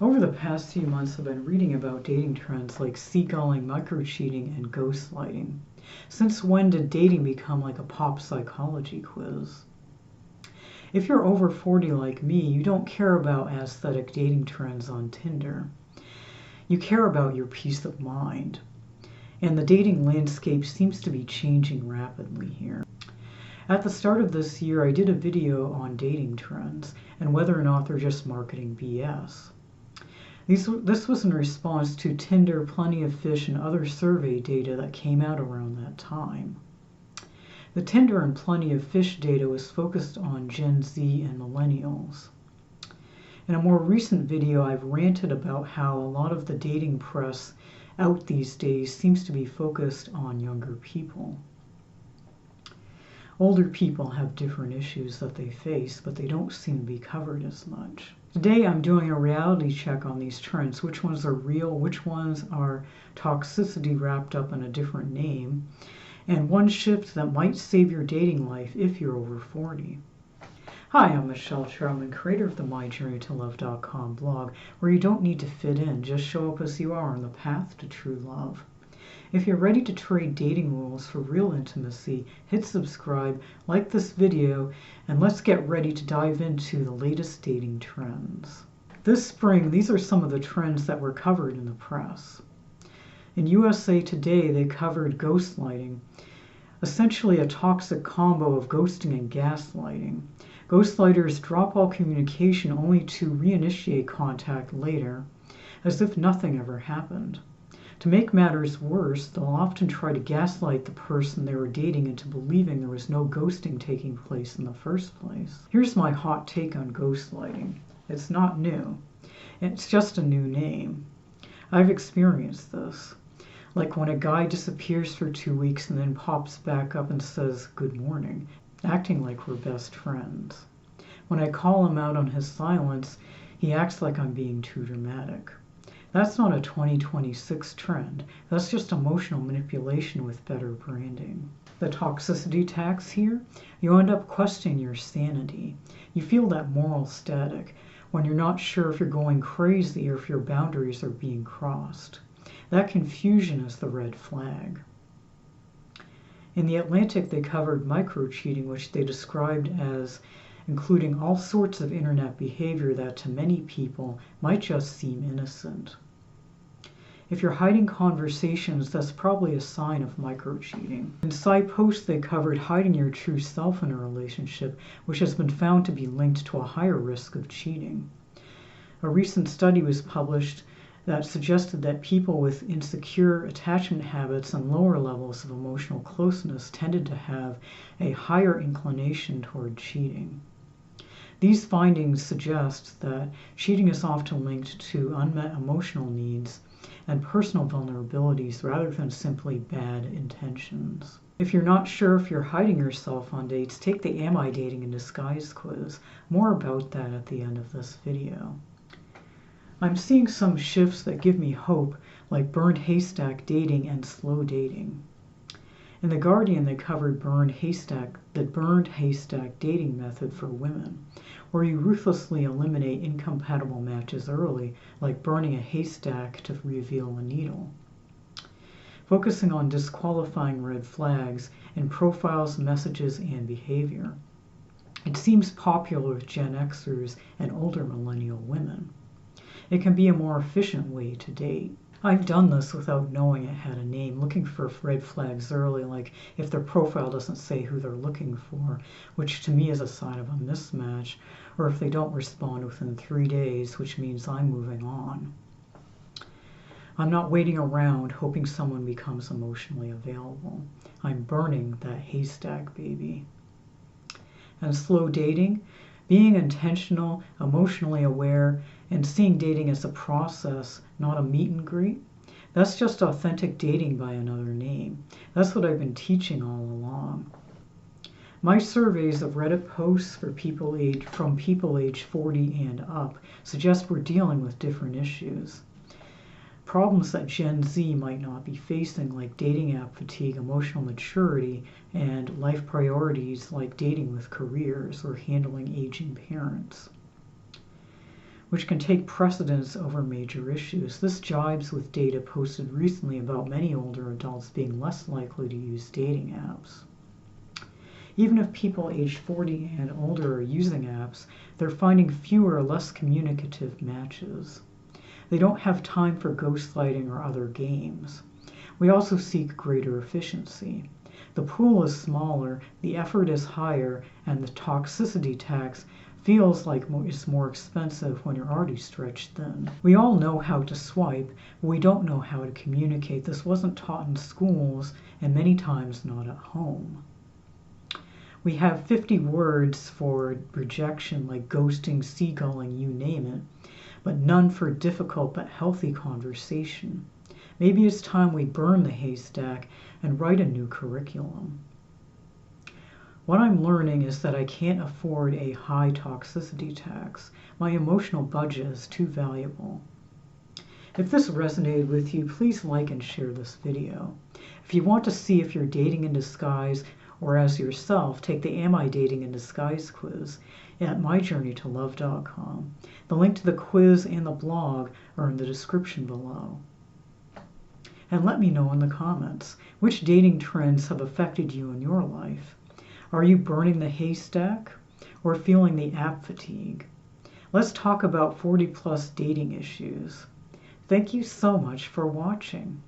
Over the past few months, I've been reading about dating trends like seagulling, microcheating, and ghostlighting. Since when did dating become like a pop psychology quiz? If you're over 40 like me, you don't care about aesthetic dating trends on Tinder. You care about your peace of mind. And the dating landscape seems to be changing rapidly here. At the start of this year, I did a video on dating trends and whether or not they're just marketing BS. This was in response to Tinder, Plenty of Fish, and other survey data that came out around that time. The Tinder and Plenty of Fish data was focused on Gen Z and millennials. In a more recent video, I've ranted about how a lot of the dating press out these days seems to be focused on younger people. Older people have different issues that they face, but they don't seem to be covered as much. Today I'm doing a reality check on these trends. Which ones are real, which ones are toxicity wrapped up in a different name, and one shift that might save your dating life if you're over 40. Hi, I'm Michelle Troutman, creator of the MyJourneyToLove.com blog, where you don't need to fit in, just show up as you are on the path to true love. If you're ready to trade dating rules for real intimacy, hit subscribe, like this video, and let's get ready to dive into the latest dating trends. This spring, these are some of the trends that were covered in the press. In USA Today, they covered ghostlighting, essentially a toxic combo of ghosting and gaslighting. Ghostlighters drop all communication only to reinitiate contact later, as if nothing ever happened. To make matters worse, they'll often try to gaslight the person they were dating into believing there was no ghosting taking place in the first place. Here's my hot take on ghostlighting. It's not new. It's just a new name. I've experienced this. Like when a guy disappears for 2 weeks and then pops back up and says good morning, acting like we're best friends. When I call him out on his silence, he acts like I'm being too dramatic. That's not a 2026 trend. That's just emotional manipulation with better branding. The toxicity tax here, you end up questioning your sanity. You feel that moral static when you're not sure if you're going crazy or if your boundaries are being crossed. That confusion is the red flag. In The Atlantic, they covered microcheating, which they described as including all sorts of internet behavior that to many people might just seem innocent. If you're hiding conversations, that's probably a sign of microcheating. In Side Post, they covered hiding your true self in a relationship, which has been found to be linked to a higher risk of cheating. A recent study was published that suggested that people with insecure attachment habits and lower levels of emotional closeness tended to have a higher inclination toward cheating. These findings suggest that cheating is often linked to unmet emotional needs and personal vulnerabilities rather than simply bad intentions. If you're not sure if you're hiding yourself on dates, take the Am I Dating in Disguise quiz. More about that at the end of this video. I'm seeing some shifts that give me hope, like burned haystack dating and slow dating. In The Guardian, they covered the burned haystack dating method for women, where you ruthlessly eliminate incompatible matches early, like burning a haystack to reveal a needle. Focusing on disqualifying red flags in profiles, messages, and behavior. It seems popular with Gen Xers and older millennial women. It can be a more efficient way to date. I've done this without knowing it had a name, looking for red flags early, like if their profile doesn't say who they're looking for, which to me is a sign of a mismatch, or if they don't respond within 3 days, which means I'm moving on. I'm not waiting around hoping someone becomes emotionally available. I'm burning that haystack, baby. And slow dating, being intentional, emotionally aware, and seeing dating as a process, not a meet and greet, that's just authentic dating by another name. That's what I've been teaching all along. My surveys of Reddit posts from people age 40 and up suggest we're dealing with different issues. Problems that Gen Z might not be facing, like dating app fatigue, emotional maturity, and life priorities like dating with careers or handling aging parents. which can take precedence over major issues. This jibes with data posted recently about many older adults being less likely to use dating apps. Even if people aged 40 and older are using apps, they're finding fewer, less communicative matches. They don't have time for ghostlighting or other games. We also seek greater efficiency. The pool is smaller, the effort is higher, and the toxicity tax feels like it's more expensive when you're already stretched thin. We all know how to swipe, but we don't know how to communicate. This wasn't taught in schools, and many times not at home. We have 50 words for rejection, like ghosting, seagulling, you name it, but none for difficult but healthy conversation. Maybe it's time we burn the haystack and write a new curriculum. What I'm learning is that I can't afford a high toxicity tax. My emotional budget is too valuable. If this resonated with you, please like and share this video. If you want to see if you're dating in disguise or as yourself, take the Am I Dating in Disguise quiz at myjourneytolove.com. The link to the quiz and the blog are in the description below. And let me know in the comments, which dating trends have affected you in your life? Are you burning the haystack or feeling the app fatigue? Let's talk about 40+ dating issues. Thank you so much for watching.